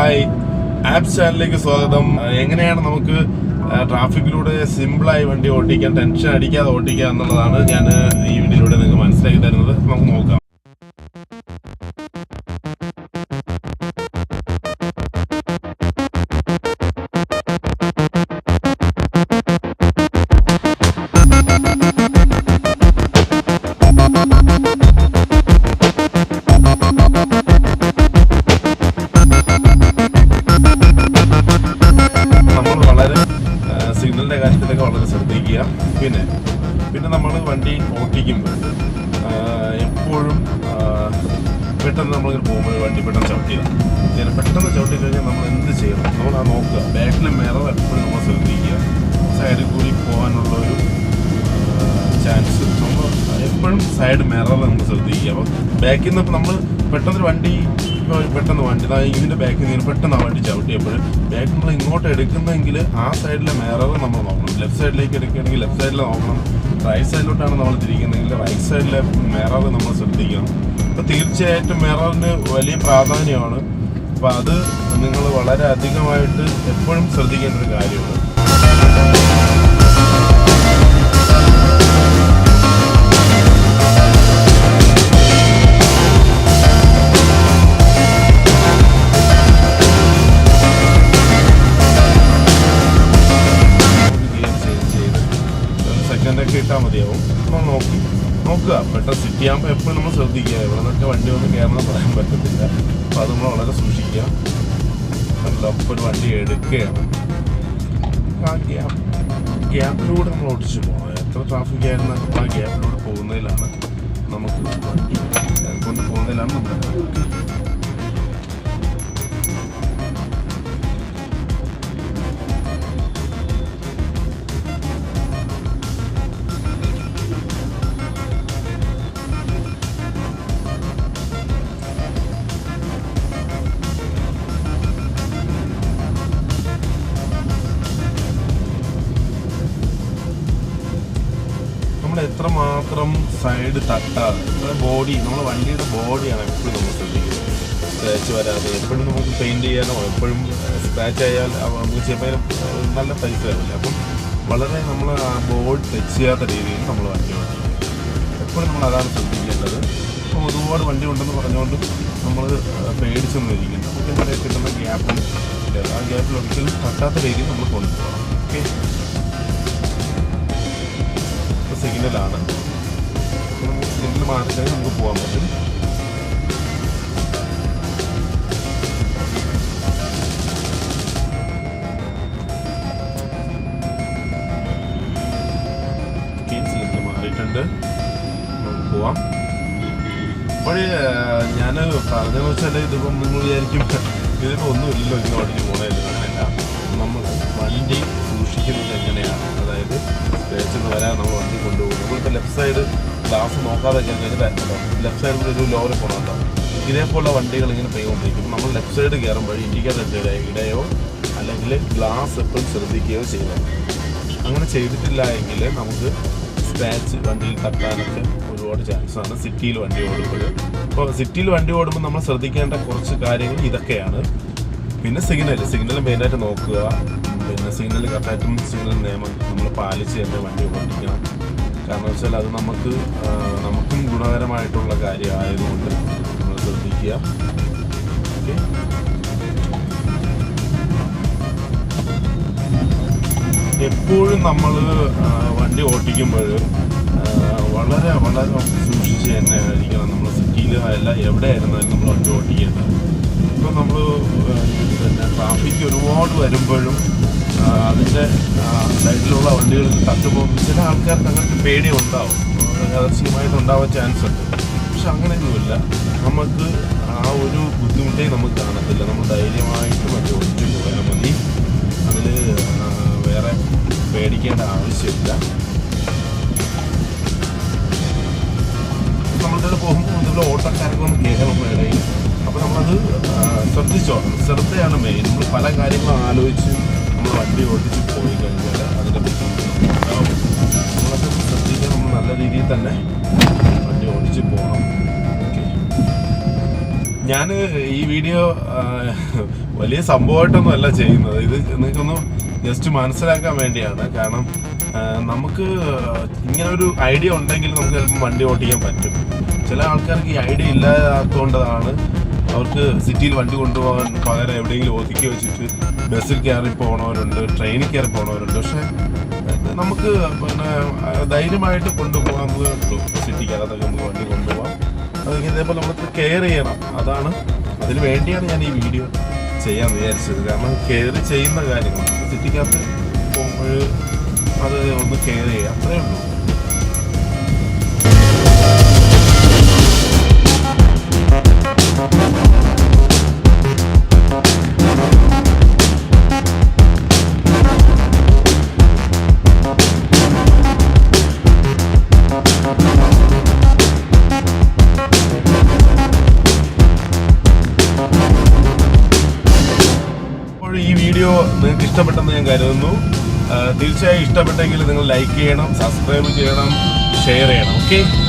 Hi, apps ചാനലിലേക്ക് സ്വാഗതം. എങ്ങനെയാണ് നമുക്ക് ട്രാഫിക്കിലൂടെ സിമ്പിളായി വണ്ടി ഓടിക്കാൻ, ടെൻഷൻ അടിക്കാതെ ഓടിക്കുക എന്നുള്ളതാണ് ഞാൻ ഈ വീഡിയോയിലൂടെ നിങ്ങൾക്ക് മനസ്സിലാക്കി തരുന്നത്. നമുക്ക് നോക്കാം. സിഗ്നലിൻ്റെ കാര്യത്തിലൊക്കെ വളരെ ശ്രദ്ധിക്കുക. പിന്നെ നമ്മൾ വണ്ടി ഓടിക്കുമ്പോൾ എപ്പോഴും പെട്ടെന്ന് നമ്മളിങ്ങനെ പോകുമ്പോൾ വണ്ടി പെട്ടെന്ന് പെട്ടെന്ന് ചവിട്ടി കഴിഞ്ഞാൽ നമ്മൾ എന്ത് ചെയ്യണം? നമ്മൾ നോക്കുക. ബാക്കിൽ മിറർ എപ്പോഴും നമ്മൾ ശ്രദ്ധിക്കുക. സൈഡിൽ കൂടി പോകാനുള്ള ഒരു ചാൻസ് നമ്മൾ എപ്പോഴും സൈഡ് മിറർ നമ്മൾ ശ്രദ്ധിക്കുക. അപ്പോൾ ബാക്കിൽ നിന്ന് ഇപ്പോൾ നമ്മൾ പെട്ടെന്നൊരു വണ്ടി ഇതിൻ്റെ ബാക്കിൽ നിന്ന് പെട്ടെന്ന് ആ വണ്ടി ചവിട്ടിയപ്പോൾ ബാക്ക് നമ്മൾ ഇങ്ങോട്ട് എടുക്കുന്നെങ്കിൽ ആ സൈഡിലെ മിറർ നമ്മൾ നോക്കണം. ലെഫ്റ്റ് സൈഡിലേക്ക് എടുക്കുകയാണെങ്കിൽ ലെഫ്റ്റ് സൈഡിൽ നോക്കണം. റൈറ്റ് സൈഡിലോട്ടാണ് നമ്മൾ തിരിക്കുന്നതെങ്കിൽ റൈറ്റ് സൈഡിലെ മിറർ നമ്മൾ ശ്രദ്ധിക്കണം. അപ്പോൾ തീർച്ചയായിട്ടും മിററിന് വലിയ പ്രാധാന്യമാണ്. അപ്പോൾ അത് നിങ്ങൾ വളരെ അധികമായിട്ട് എപ്പോഴും ശ്രദ്ധിക്കേണ്ട ഒരു കാര്യമാണ്. സെക്കൻഡൊക്കെ ഇട്ടാൽ മതിയാവും. നമ്മൾ നോക്കുക. പെട്ടെന്ന് സിറ്റി ആകുമ്പോൾ എപ്പോഴും നമ്മൾ ശ്രദ്ധിക്കുക. ഇവിടെ നിന്നൊക്കെ വണ്ടി വന്ന് കയറുന്ന പറയാൻ പറ്റത്തില്ല. അപ്പോൾ അത് നമ്മൾ വളരെ സൂക്ഷിക്കുക. അപ്പോൾ ഒരു വണ്ടി എടുക്കുകയാണ്. ആ ഗ്യാപ്പിലൂടെ നമ്മൾ ഓടിച്ചു പോകണം. എത്ര ട്രാഫിക് ആയിരുന്നാലും ആ ഗ്യാപ്പിലൂടെ പോകുന്നതിലാണ് നമുക്ക് വണ്ടി കൊണ്ട് പോകുന്നതിലാണ് നമ്മുടെ എത്രമാത്രം സൈഡ് തട്ടാതെ ബോഡി, നമ്മുടെ വണ്ടിയുടെ ബോഡിയാണ് എപ്പോഴും നമ്മൾ ശ്രദ്ധിക്കുന്നത്. സ്ക്രാച്ച് വരാതെ എപ്പോഴും നമുക്ക് പെയിൻറ്റ് ചെയ്യാനോ എപ്പോഴും സ്ക്രാച്ച് ആയാൽ നമുക്ക് ചെയ്യുമ്പോൾ നല്ല പൈസ വരില്ല. അപ്പം വളരെ നമ്മൾ ആ ബോർഡ് ടച്ച് ചെയ്യാത്ത രീതിയിൽ നമ്മൾ വണ്ടി ഓടിക്കും. എപ്പോഴും നമ്മൾ അതാണ് ശ്രദ്ധിക്കേണ്ടത്. അപ്പോൾ ഒരുപാട് വണ്ടി ഉണ്ടെന്ന് പറഞ്ഞുകൊണ്ട് നമ്മൾ പേടിച്ചൊന്നും ഇരിക്കുന്നത്. നമുക്ക് ഇവിടെ കിട്ടുന്ന ഗ്യാപ്പിൽ ആ ഗ്യാപ്പിൽ ഒരിക്കലും തട്ടാത്ത രീതിയിൽ നമ്മൾ കൊണ്ടുപോകണം. ഓക്കെ, സിഗ്നലാണ്. സിഗ്നൽ മാറിക്കഴിഞ്ഞാൽ നമുക്ക് പോകാൻ പറ്റും. സിഗ്നൽ മാറിയിട്ടുണ്ട്, നമുക്ക് പോവാം. അപ്പോൾ ഞാൻ പറഞ്ഞതെന്ന് വെച്ചാൽ ഇതിപ്പം നിങ്ങൾ വിചാരിക്കും ഇതിപ്പോൾ ഒന്നുമില്ലല്ലോ ഇങ്ങനെ ഓടിച്ച് പോകണമല്ലോ. അങ്ങനെയല്ല, നമ്മൾ വണ്ടി സൂക്ഷിക്കുന്നത് എങ്ങനെയാണ്, അതായത് സ്ക്രാച്ചൊന്നും വരാതെ നമ്മൾ വണ്ടി കൊണ്ടുപോകും. നമ്മളിപ്പോൾ ലെഫ്റ്റ് സൈഡ് ഗ്ലാസ് നോക്കാതെ കഴിഞ്ഞാൽ ലെഫ്റ്റ് സൈഡിൽ ഒരു ലോറി പോകണുണ്ടാവും. ഇതേപോലുള്ള വണ്ടികൾ ഇങ്ങനെ പോയിക്കൊണ്ടിരിക്കും. നമ്മൾ ലെഫ്റ്റ് സൈഡ് കയറുമ്പോൾ ഇൻഡിക്കേറ്റർ ഇടയോ അല്ലെങ്കിൽ ഗ്ലാസ് എപ്പോഴും ശ്രദ്ധിക്കുകയോ ചെയ്യണം. അങ്ങനെ ചെയ്തിട്ടില്ല എങ്കിൽ നമുക്ക് സ്ക്രാച്ച് വണ്ടിയിൽ തട്ടാനൊക്കെ ഒരുപാട് ചാൻസാണ് സിറ്റിയിൽ വണ്ടി ഓടുമ്പോൾ. അപ്പോൾ സിറ്റിയിൽ വണ്ടി ഓടുമ്പോൾ നമ്മൾ ശ്രദ്ധിക്കേണ്ട കുറച്ച് കാര്യങ്ങൾ ഇതൊക്കെയാണ്. പിന്നെ സിഗ്നൽ മെയിനായിട്ട് നോക്കുക. പിന്നെ സിഗ്നൽ കറക്റ്റായിട്ടും സിഗ്നൽ നിയമം നമ്മൾ പാലിച്ച് തന്നെ വണ്ടി ഓടിക്കണം. കാരണം വെച്ചാൽ അത് നമുക്കും ഗുണകരമായിട്ടുള്ള കാര്യമായതുകൊണ്ട് നമ്മൾ ശ്രദ്ധിക്കുക. ഓക്കെ, എപ്പോഴും നമ്മൾ വണ്ടി ഓടിക്കുമ്പോൾ വളരെ വളരെ സൂക്ഷിച്ച് തന്നെ ആയിരിക്കണം. നമ്മൾ സിറ്റിയിൽ അല്ല എവിടെ ആയിരുന്നാലും നമ്മൾ വണ്ടി ഓടിക്കേണ്ടത്. ഇപ്പോൾ നമ്മൾ പിന്നെ ട്രാഫിക് ഒരുപാട് വരുമ്പോഴും അതിൻ്റെ സൈഡിലുള്ള വണ്ടികൾ തട്ടുമ്പോൾ ചില ആൾക്കാർക്ക് അങ്ങനത്തെ പേടി ഉണ്ടാവും, യാദൃശ്ചികമായിട്ട് ഉണ്ടാവാൻ ചാൻസ് ഉണ്ട്. പക്ഷെ അങ്ങനെയൊന്നുമില്ല. നമുക്ക് ആ ഒരു ബുദ്ധിമുട്ടേ നമുക്ക് കാണത്തില്ല. നമ്മൾ ധൈര്യമായിട്ട് വണ്ടി ഓടിച്ചു പോയാൽ മതി. അതിൽ വേറെ പേടിക്കേണ്ട ആവശ്യമില്ല. നമ്മളിവിടെ പോകുമ്പോൾ ഇതിലുള്ള ഓട്ടക്കാരൊക്കെ ഒന്ന് കയറും ഇടയിൽ. അപ്പോൾ നമ്മളത് ശ്രദ്ധിച്ചോളണം. ശ്രദ്ധയാണ് മെയിൻ. നമ്മൾ പല കാര്യങ്ങളും ആലോചിച്ച് നമ്മൾ വണ്ടി ഓടിച്ച് പോയി കഴിഞ്ഞാൽ അതിൻ്റെ ബുദ്ധിമുട്ടുണ്ടാവും. നമ്മളത് ശ്രദ്ധിക്കാൻ നമ്മൾ നല്ല രീതിയിൽ തന്നെ വണ്ടി ഓടിച്ച് പോകണം. ഓക്കെ, ഞാൻ ഈ വീഡിയോ വലിയ സംഭവമായിട്ടൊന്നും അല്ല ചെയ്യുന്നത്. ഇത് നിങ്ങൾക്കൊന്ന് ജസ്റ്റ് മനസ്സിലാക്കാൻ വേണ്ടിയാണ്. കാരണം നമുക്ക് ഇങ്ങനെ ഒരു ഐഡിയ ഉണ്ടെങ്കിൽ നമുക്ക് ചിലപ്പോൾ വണ്ടി ഓടിക്കാൻ പറ്റും. ചില ആൾക്കാർക്ക് ഈ ഐഡിയ ഇല്ലാത്തതുകൊണ്ടാണ് അവർക്ക് സിറ്റിയിൽ വണ്ടി കൊണ്ടുപോകാൻ പകരം എവിടെയെങ്കിലും ഒതുക്കി വെച്ചിട്ട് ബസ്സിൽ കയറി പോകണവരുണ്ട്, ട്രെയിനിൽ കയറി പോകണവരുണ്ട്. പക്ഷെ നമുക്ക് പിന്നെ ധൈര്യമായിട്ട് കൊണ്ടുപോകാവുന്നതേ ഉള്ളൂ. സിറ്റിക്കകത്തൊക്കെ നമുക്ക് വണ്ടി കൊണ്ടുപോകാം. അതൊക്കെ ഇതേപോലെ നമുക്ക് കെയർ ചെയ്യണം. അതിന് വേണ്ടിയാണ് ഞാൻ ഈ വീഡിയോ ചെയ്യാൻ വിചാരിച്ചത്. കാരണം കെയർ ചെയ്യുന്ന കാര്യങ്ങൾ സിറ്റിക്കകത്ത് പോകുമ്പോൾ അത് ഒന്ന് കെയർ ചെയ്യുക, അത്രയേ ഉള്ളൂ. ഈ വീഡിയോ നിങ്ങൾക്ക് ഇഷ്ടപ്പെട്ടെന്ന് ഞാൻ കരുതുന്നു. തീർച്ചയായും ഇഷ്ടപ്പെട്ടെങ്കിൽ നിങ്ങൾ ലൈക്ക് ചെയ്യണം, സബ്സ്ക്രൈബ് ചെയ്യണം, ഷെയർ ചെയ്യണം. ഓക്കെ.